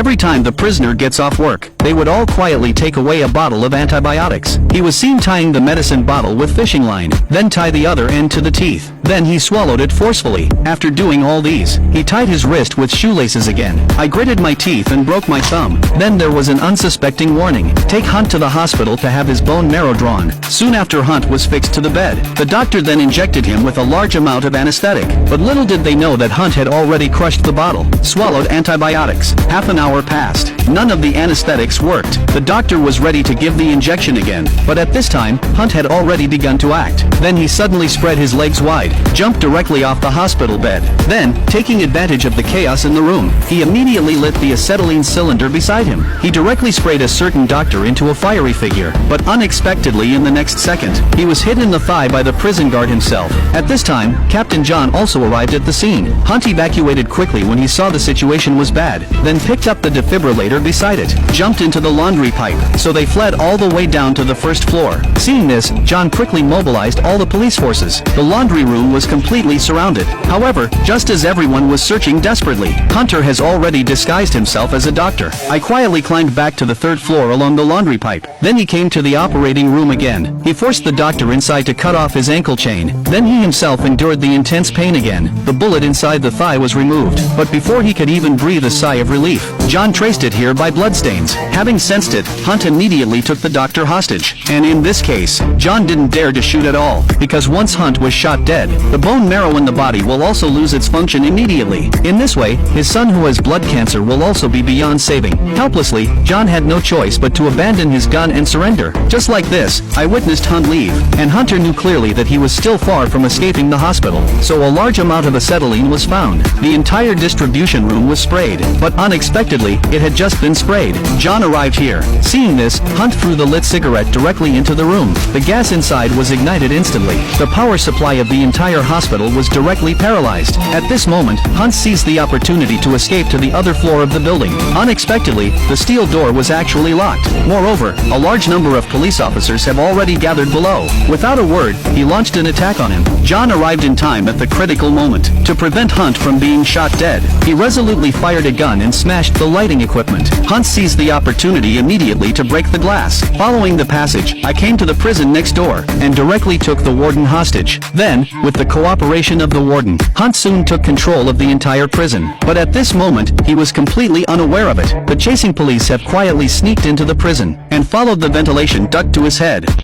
Every time the prisoner gets off work, they would all quietly take away a bottle of antibiotics. He was seen tying the medicine bottle with fishing line, then tie the other end to the teeth. Then he swallowed it forcefully. After doing all these, he tied his wrist with shoelaces again. I gritted my teeth and broke my thumb. Then there was an unsuspecting warning. Take Hunt to the hospital to have his bone marrow drawn. Soon after, Hunt was fixed to the bed. The doctor then injected him with a large amount of anesthetic. But little did they know that Hunt had already crushed the bottle, swallowed antibiotics. Half an hour passed. None of the anesthetics worked. The doctor was ready to give the injection again, but at this time, Hunt had already begun to act. Then he suddenly spread his legs wide, jumped directly off the hospital bed. Then, taking advantage of the chaos in the room, he immediately lit the acetylene cylinder beside him. He directly sprayed a certain doctor into a fiery figure, but unexpectedly in the next second, he was hit in the thigh by the prison guard himself. At this time, Captain John also arrived at the scene. Hunt evacuated quickly when he saw the situation was bad, then picked up the defibrillator beside it, jumped into the laundry pipe, so they fled all the way down to the first floor. Seeing this, John quickly mobilized all the police forces. The laundry room was completely surrounded. However, just as everyone was searching desperately, Hunter has already disguised himself as a doctor. I quietly climbed back to the third floor along the laundry pipe. Then he came to the operating room again. He forced the doctor inside to cut off his ankle chain. Then he himself endured the intense pain again. The bullet inside the thigh was removed, but before he could even breathe a sigh of relief, John traced it here by bloodstains. Having sensed it, Hunt immediately took the doctor hostage. And in this case, John didn't dare to shoot at all, because once Hunt was shot dead, the bone marrow in the body will also lose its function immediately. In this way, his son who has blood cancer will also be beyond saving. Helplessly, John had no choice but to abandon his gun and surrender. Just like this, I witnessed Hunt leave, and Hunter knew clearly that he was still far from escaping the hospital, so a large amount of acetylene was found. The entire distribution room was sprayed, but unexpectedly, it had just been sprayed. John arrived here. Seeing this, Hunt threw the lit cigarette directly into the room. The gas inside was ignited instantly. The power supply of the entire hospital was directly paralyzed. At this moment, Hunt seized the opportunity to escape to the other floor of the building. Unexpectedly, the steel door was actually locked. Moreover, a large number of police officers have already gathered below. Without a word, he launched an attack on him. John arrived in time at the critical moment. To prevent Hunt from being shot dead, he resolutely fired a gun and smashed the lighting equipment. Hunt seized the opportunity immediately to break the glass. Following the passage, I came to the prison next door, and directly took the warden hostage. Then, with the cooperation of the warden, Hunt soon took control of the entire prison. But at this moment, he was completely unaware of it. The chasing police have quietly sneaked into the prison, and followed the ventilation duct to his head.